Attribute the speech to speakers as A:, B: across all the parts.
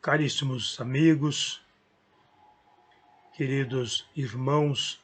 A: Caríssimos amigos, queridos irmãos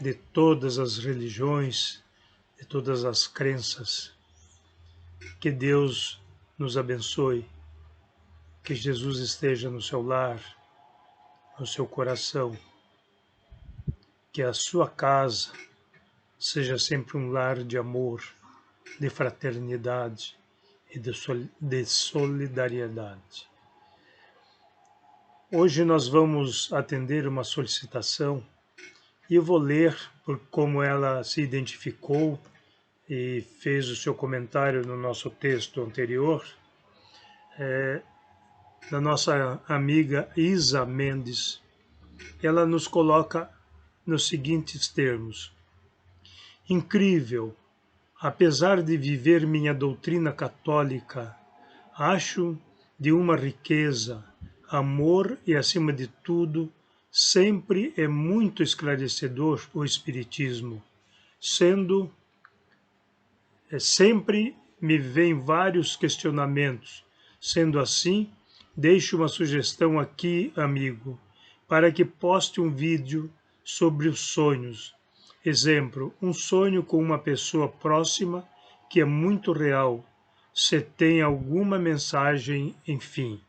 A: de todas as religiões, de todas as crenças, que Deus nos abençoe, que Jesus esteja no seu lar, no seu coração, que a sua casa seja sempre um lar de amor, de fraternidade e de solidariedade. Hoje nós vamos atender uma solicitação e eu vou ler por como ela se identificou e fez o seu comentário no nosso texto anterior, da nossa amiga Isa Mendes. Ela nos coloca nos seguintes termos: incrível, apesar de viver minha doutrina católica, acho de uma riqueza, amor e, acima de tudo, sempre é muito esclarecedor o Espiritismo, sempre me vêm vários questionamentos. Sendo assim, deixo uma sugestão aqui, amigo, para que poste um vídeo sobre os sonhos. Exemplo, um sonho com uma pessoa próxima que é muito real. Se tem alguma mensagem, enfim.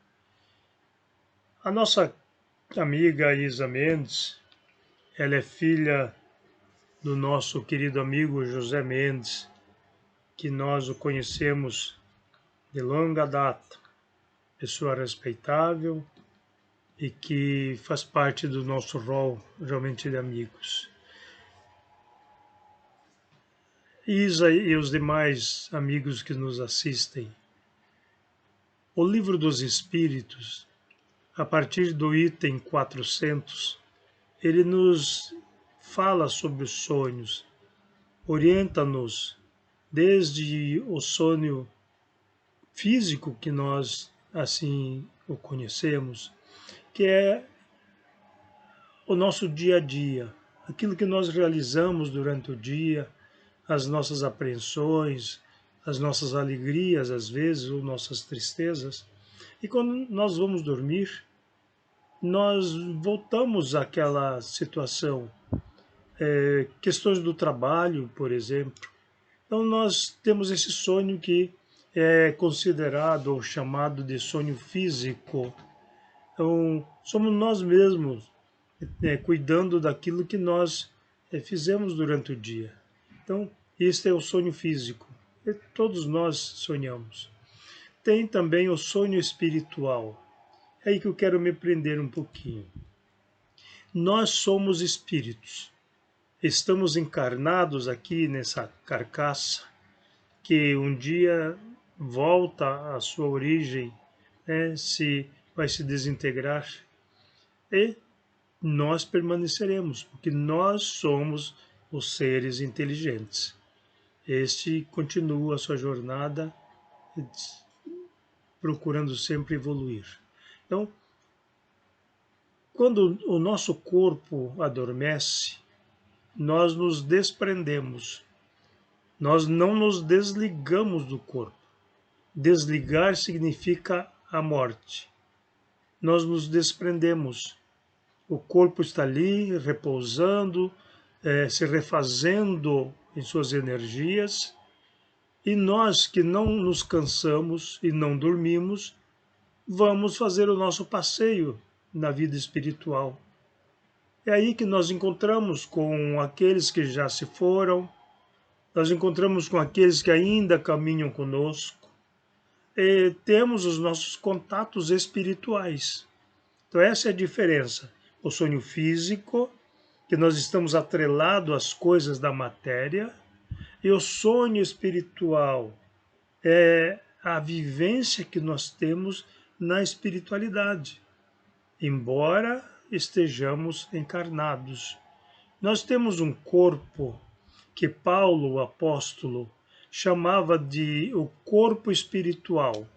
A: A nossa amiga Isa Mendes, ela é filha do nosso querido amigo José Mendes, que nós o conhecemos de longa data, pessoa respeitável e que faz parte do nosso rol realmente de amigos. Isa e os demais amigos que nos assistem, o Livro dos Espíritos, a partir do item 400, ele nos fala sobre os sonhos, orienta-nos desde o sonho físico, que nós assim o conhecemos, que é o nosso dia a dia, aquilo que nós realizamos durante o dia, as nossas apreensões, as nossas alegrias às vezes, ou nossas tristezas. E quando nós vamos dormir, nós voltamos àquela situação, questões do trabalho, por exemplo. Então nós temos esse sonho que é considerado ou chamado de sonho físico. Então somos nós mesmos cuidando daquilo que nós fizemos durante o dia. Então este é o sonho físico. E todos nós sonhamos. Tem também o sonho espiritual. É aí que eu quero me prender um pouquinho. Nós somos espíritos. Estamos encarnados aqui nessa carcaça que um dia volta à sua origem, vai se desintegrar, e nós permaneceremos, porque nós somos os seres inteligentes. Este continua a sua jornada procurando sempre evoluir. Então, quando o nosso corpo adormece, nós nos desprendemos. Nós não nos desligamos do corpo. Desligar significa a morte. Nós nos desprendemos. O corpo está ali, repousando, se refazendo em suas energias, e nós que não nos cansamos e não dormimos, vamos fazer o nosso passeio na vida espiritual. É aí que nós encontramos com aqueles que já se foram, nós encontramos com aqueles que ainda caminham conosco, e temos os nossos contatos espirituais. Então essa é a diferença. O sonho físico, que nós estamos atrelados às coisas da matéria, e o sonho espiritual é a vivência que nós temos na espiritualidade, embora estejamos encarnados. Nós temos um corpo que Paulo, o apóstolo, chamava de o corpo espiritual.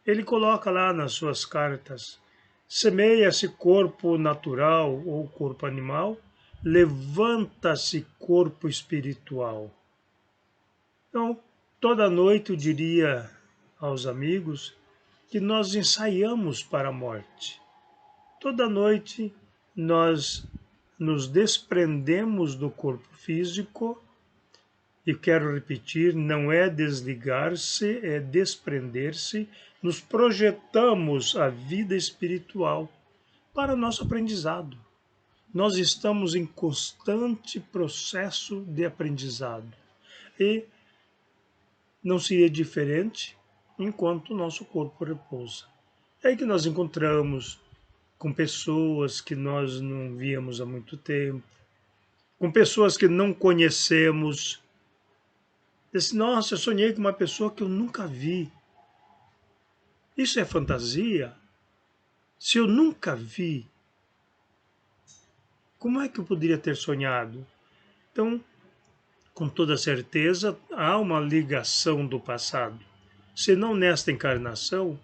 A: Ele coloca lá nas suas cartas: semeia-se corpo natural ou corpo animal, levanta-se corpo espiritual. Então, toda noite eu diria aos amigos que nós ensaiamos para a morte. Toda noite nós nos desprendemos do corpo físico, e quero repetir, não é desligar-se, é desprender-se, nos projetamos a vida espiritual para nosso aprendizado. Nós estamos em constante processo de aprendizado e não seria diferente enquanto o nosso corpo repousa. É aí que nós encontramos com pessoas que nós não víamos há muito tempo, com pessoas que não conhecemos. Diz, nossa, eu sonhei com uma pessoa que eu nunca vi. Isso é fantasia? Se eu nunca vi, como é que eu poderia ter sonhado? Então, com toda certeza, há uma ligação do passado. Se não nesta encarnação,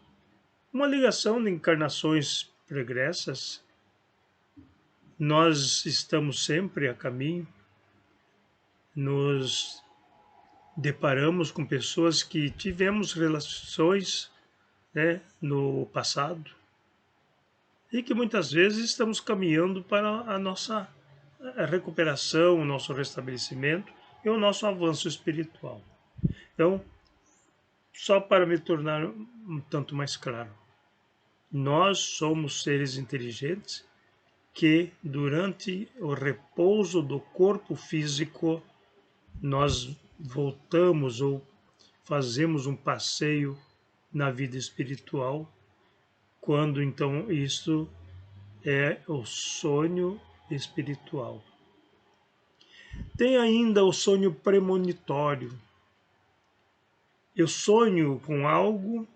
A: uma ligação de encarnações pregressas. Nós estamos sempre a caminho, nos deparamos com pessoas que tivemos relações, né, no passado e que muitas vezes estamos caminhando para a nossa recuperação, o nosso restabelecimento e o nosso avanço espiritual. Então, só para me tornar um tanto mais claro, nós somos seres inteligentes que, durante o repouso do corpo físico, nós voltamos ou fazemos um passeio na vida espiritual, quando então isso é o sonho espiritual. Tem ainda o sonho premonitório. Eu sonho com algo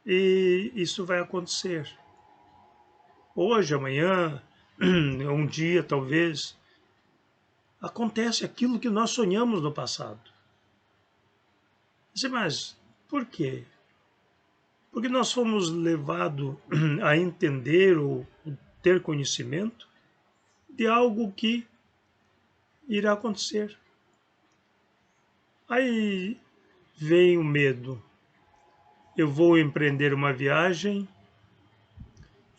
A: e isso vai acontecer. Hoje, amanhã, um dia talvez, acontece aquilo que nós sonhamos no passado. Mas por quê? Porque nós fomos levados a entender ou ter conhecimento de algo que irá acontecer. Aí vem o medo. Eu vou empreender uma viagem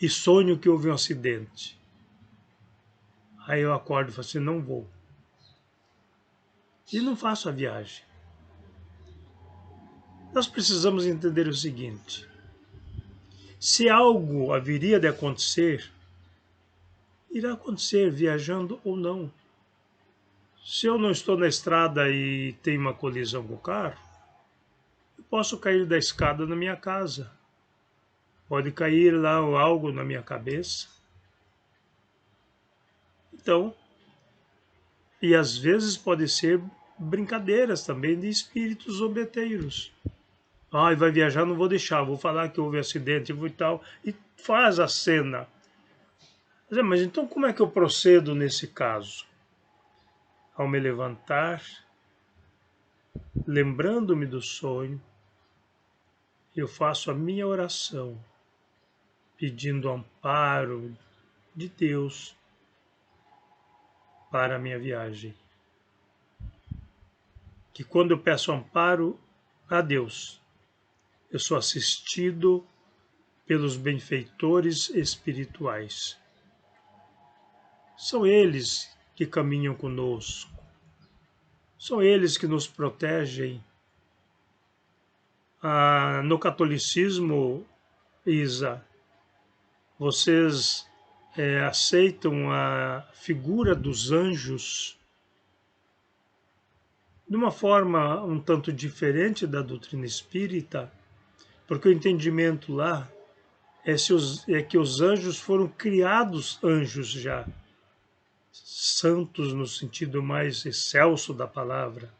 A: e sonho que houve um acidente. Aí eu acordo e falo assim, não vou. E não faço a viagem. Nós precisamos entender o seguinte: se algo haveria de acontecer, irá acontecer, viajando ou não. Se eu não estou na estrada e tem uma colisão com o carro, eu posso cair da escada na minha casa. Pode cair lá algo na minha cabeça. Então, e às vezes pode ser brincadeiras também de espíritos zombeteiros. Ah, vai viajar, não vou deixar, vou falar que houve acidente e tal, e faz a cena. Mas então como é que eu procedo nesse caso? Ao me levantar, lembrando-me do sonho, eu faço a minha oração, pedindo amparo de Deus para a minha viagem. Que quando eu peço amparo a Deus, eu sou assistido pelos benfeitores espirituais. São eles que caminham conosco. São eles que nos protegem. No catolicismo, Isa, vocês aceitam a figura dos anjos de uma forma um tanto diferente da doutrina espírita, porque o entendimento lá é que os anjos foram criados anjos já, santos no sentido mais excelso da palavra.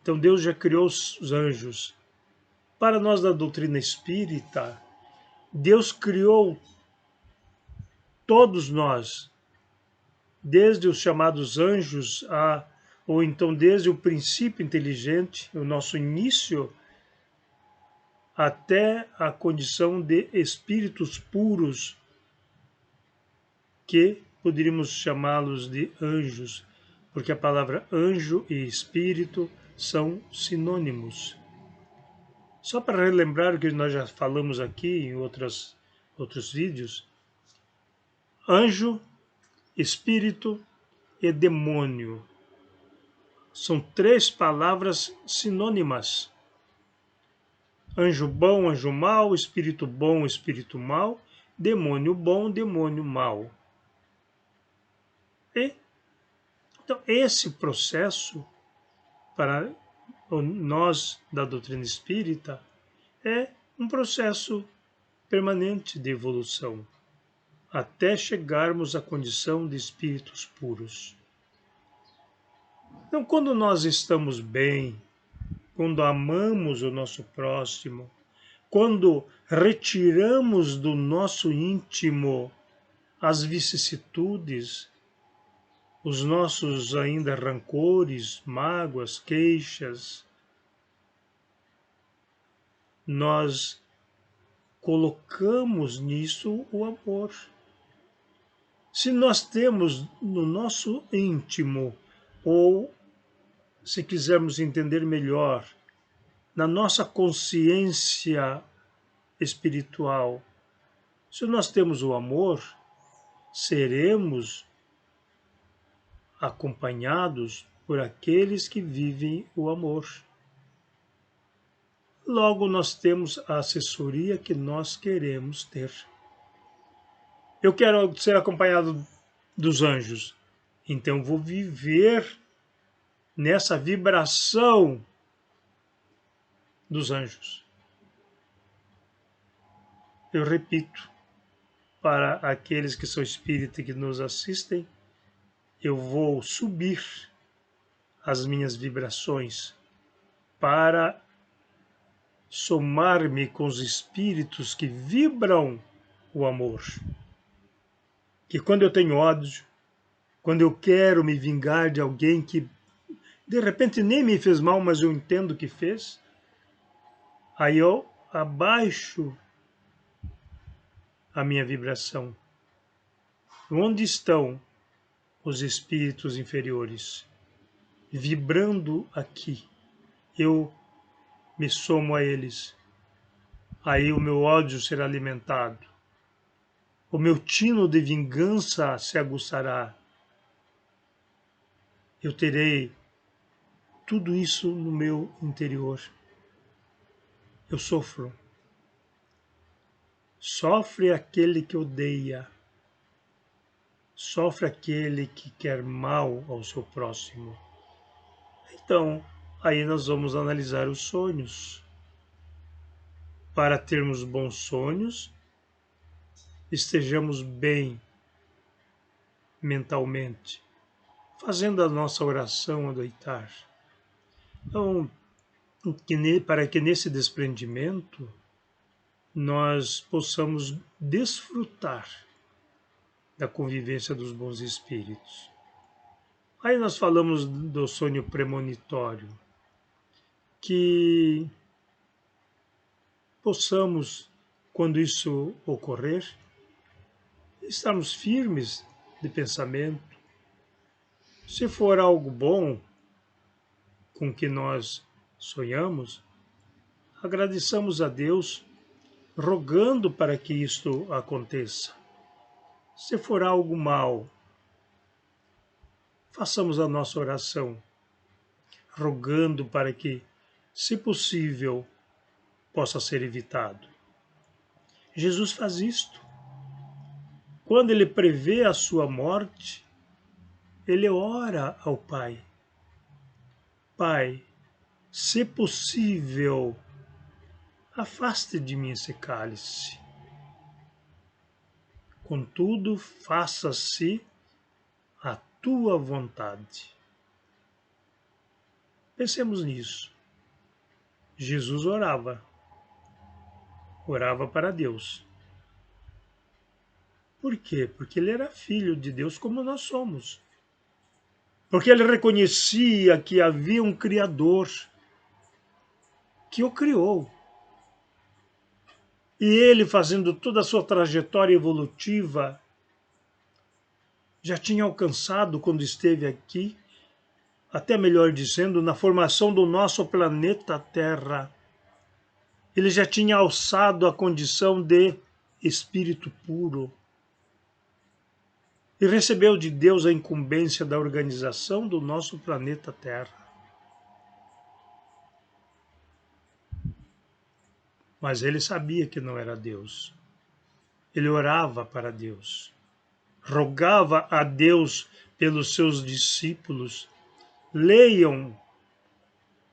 A: Então Deus já criou os anjos. Para nós da doutrina espírita, Deus criou todos nós, desde os chamados anjos, ou então desde o princípio inteligente, o nosso início, até a condição de espíritos puros, que poderíamos chamá-los de anjos, porque a palavra anjo e espírito são sinônimos. Só para relembrar o que nós já falamos aqui em outros vídeos, anjo, espírito e demônio são três palavras sinônimas. Anjo bom, anjo mau, espírito bom, espírito mau, demônio bom, demônio mau. Então, esse processo, para nós da doutrina espírita, é um processo permanente de evolução, até chegarmos à condição de espíritos puros. Então, quando nós estamos bem, quando amamos o nosso próximo, quando retiramos do nosso íntimo as vicissitudes, os nossos ainda rancores, mágoas, queixas, nós colocamos nisso o amor. Se nós temos no nosso íntimo, ou se quisermos entender melhor, na nossa consciência espiritual, se nós temos o amor, seremos acompanhados por aqueles que vivem o amor. Logo, nós temos a assessoria que nós queremos ter. Eu quero ser acompanhado dos anjos, então vou viver nessa vibração dos anjos. Eu repito, para aqueles que são espíritas que nos assistem, eu vou subir as minhas vibrações para somar-me com os espíritos que vibram o amor. Que quando eu tenho ódio, quando eu quero me vingar de alguém que de repente nem me fez mal, mas eu entendo que fez, aí eu abaixo a minha vibração. Onde estão os espíritos inferiores? Vibrando aqui. Eu me somo a eles. Aí o meu ódio será alimentado. O meu tino de vingança se aguçará. Eu terei tudo isso no meu interior. Eu sofro. Sofre aquele que odeia. Sofre aquele que quer mal ao seu próximo. Então, aí nós vamos analisar os sonhos. Para termos bons sonhos, estejamos bem mentalmente, fazendo a nossa oração ao deitar. Então, para que nesse desprendimento nós possamos desfrutar da convivência dos bons espíritos. Aí nós falamos do sonho premonitório, que possamos, quando isso ocorrer, estarmos firmes de pensamento. Se for algo bom com que nós sonhamos, agradeçamos a Deus, rogando para que isto aconteça. Se for algo mal, façamos a nossa oração, rogando para que, se possível, possa ser evitado. Jesus faz isto. Quando ele prevê a sua morte, ele ora ao Pai. Pai, se possível, afaste de mim esse cálice. Contudo, faça-se a tua vontade. Pensemos nisso. Jesus orava para Deus. Por quê? Porque ele era filho de Deus como nós somos. Porque ele reconhecia que havia um Criador que o criou. E ele, fazendo toda a sua trajetória evolutiva, já tinha alcançado, quando esteve aqui, até melhor dizendo, na formação do nosso planeta Terra, ele já tinha alçado a condição de espírito puro e recebeu de Deus a incumbência da organização do nosso planeta Terra. Mas ele sabia que não era Deus. Ele orava para Deus, rogava a Deus pelos seus discípulos. Leiam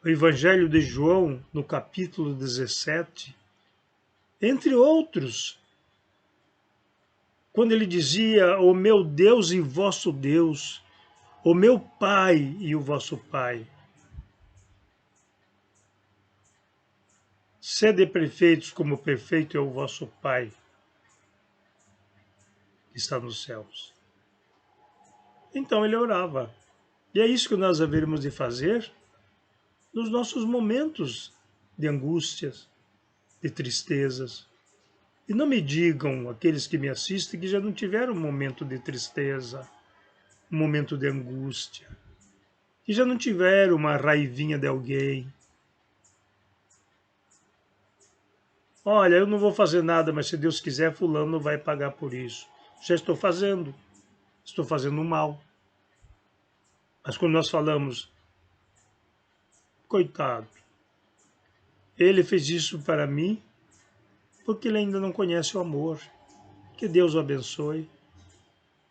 A: o Evangelho de João, no capítulo 17, entre outros, quando ele dizia: o meu Deus e vosso Deus, o meu Pai e o vosso Pai. Sede perfeitos como perfeito é o vosso Pai, que está nos céus. Então ele orava. E é isso que nós haveremos de fazer nos nossos momentos de angústias, de tristezas. E não me digam, aqueles que me assistem, que já não tiveram um momento de tristeza, um momento de angústia, que já não tiveram uma raivinha de alguém. Olha, eu não vou fazer nada, mas se Deus quiser, fulano vai pagar por isso. Já estou fazendo mal. Mas quando nós falamos, coitado, ele fez isso para mim porque ele ainda não conhece o amor. Que Deus o abençoe,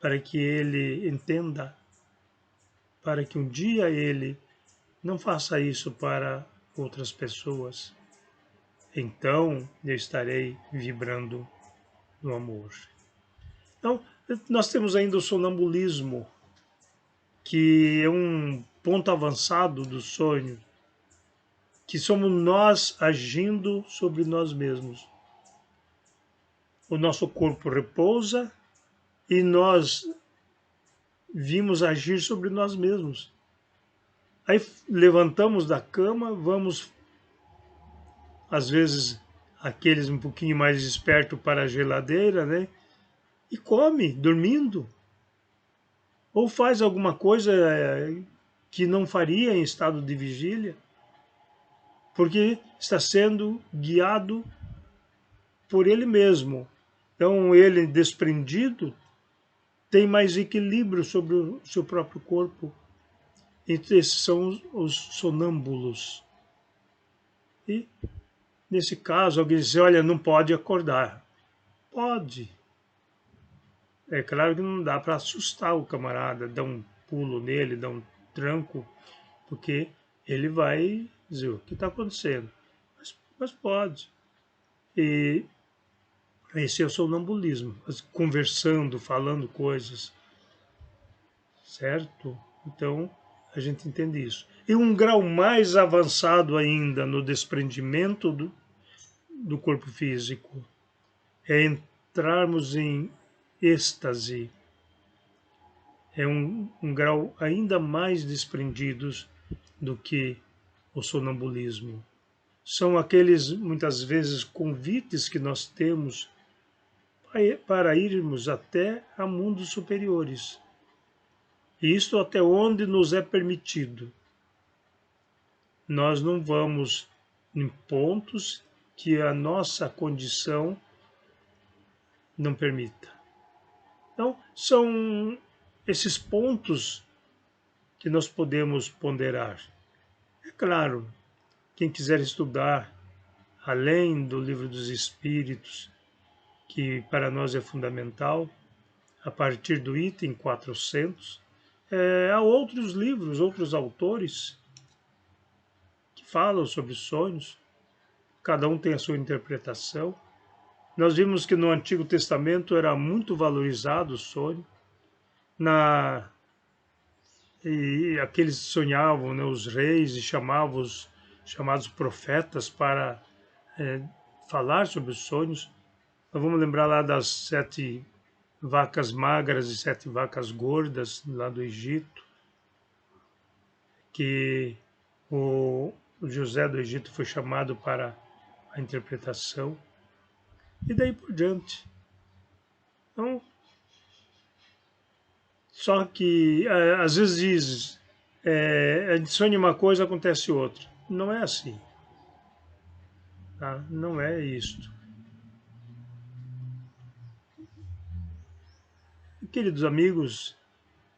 A: para que ele entenda, para que um dia ele não faça isso para outras pessoas. Então eu estarei vibrando no amor. Então, nós temos ainda o sonambulismo, que é um ponto avançado do sonho, que somos nós agindo sobre nós mesmos. O nosso corpo repousa e nós vimos agir sobre nós mesmos. Aí levantamos da cama, vamos, às vezes, aqueles um pouquinho mais espertos para a geladeira, né? E come, dormindo. Ou faz alguma coisa que não faria em estado de vigília, porque está sendo guiado por ele mesmo. Então, ele desprendido tem mais equilíbrio sobre o seu próprio corpo. Então, esses são os sonâmbulos. E, nesse caso, alguém diz: olha, não pode acordar. Pode. É claro que não dá para assustar o camarada, dar um pulo nele, dar um tranco, porque ele vai dizer: o que está acontecendo? Mas pode. E esse é o sonambulismo, conversando, falando coisas, certo? Então, a gente entende isso. E um grau mais avançado ainda no desprendimento do corpo físico é entrarmos em êxtase. É um grau ainda mais desprendidos do que o sonambulismo. São aqueles, muitas vezes, convites que nós temos para irmos até a mundos superiores. E isto até onde nos é permitido. Nós não vamos em pontos que a nossa condição não permita. Então, são esses pontos que nós podemos ponderar. É claro, quem quiser estudar além do Livro dos Espíritos, que para nós é fundamental, a partir do item 400, há outros livros, outros autores que falam sobre sonhos, cada um tem a sua interpretação. Nós vimos que no Antigo Testamento era muito valorizado o sonho, e aqueles sonhavam, né, os reis, e chamavam os chamados profetas para falar sobre os sonhos. Nós vamos lembrar lá das 7 vacas magras e 7 vacas gordas lá do Egito, que o José do Egito foi chamado para a interpretação, e daí por diante. Então, só que às vezes diz, a gente sonha uma coisa, acontece outra. Não é assim. tá? Não é isto. Queridos amigos,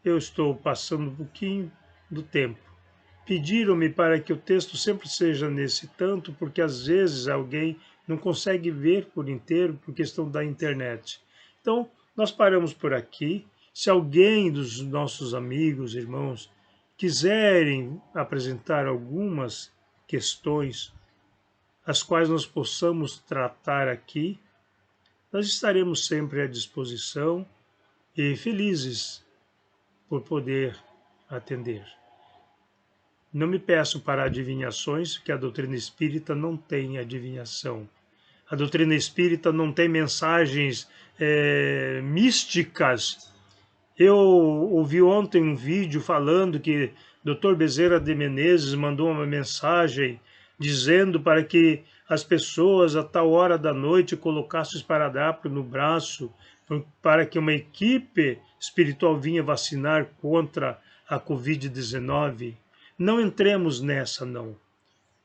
A: eu estou passando um pouquinho do tempo. Pediram-me para que o texto sempre seja nesse tanto, porque às vezes alguém não consegue ver por inteiro por questão da internet. Então, nós paramos por aqui. Se alguém dos nossos amigos, irmãos, quiserem apresentar algumas questões, as quais nós possamos tratar aqui, nós estaremos sempre à disposição e felizes por poder atender. Não me peço para adivinhações, que a doutrina espírita não tem adivinhação. A doutrina espírita não tem mensagens místicas. Eu ouvi ontem um vídeo falando que Dr. Bezerra de Menezes mandou uma mensagem dizendo para que as pessoas a tal hora da noite colocassem o esparadrapo no braço para que uma equipe espiritual vinha vacinar contra a Covid-19. Não entremos nessa, não.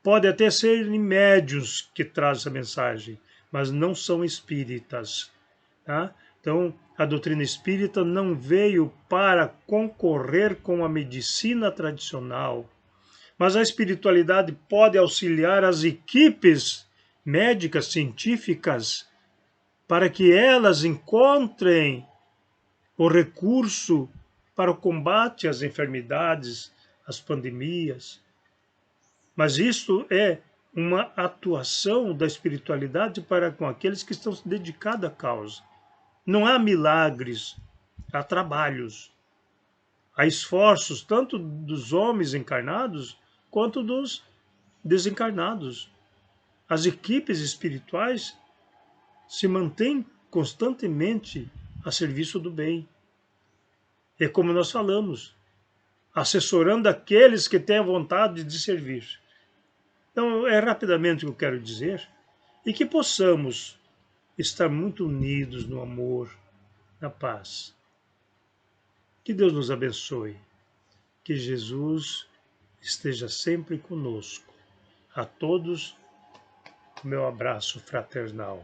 A: Pode até ser médiuns que trazem essa mensagem, mas não são espíritas. Tá? Então, a doutrina espírita não veio para concorrer com a medicina tradicional, mas a espiritualidade pode auxiliar as equipes médicas, científicas, para que elas encontrem o recurso para o combate às enfermidades, às pandemias. Mas isto é uma atuação da espiritualidade para com aqueles que estão dedicados à causa. Não há milagres, há trabalhos, há esforços tanto dos homens encarnados quanto dos desencarnados. As equipes espirituais se mantêm constantemente a serviço do bem. É como nós falamos, assessorando aqueles que têm a vontade de servir. Então, é rapidamente o que eu quero dizer, e que possamos estar muito unidos no amor, na paz. Que Deus nos abençoe, que Jesus esteja sempre conosco. A todos, meu abraço fraternal.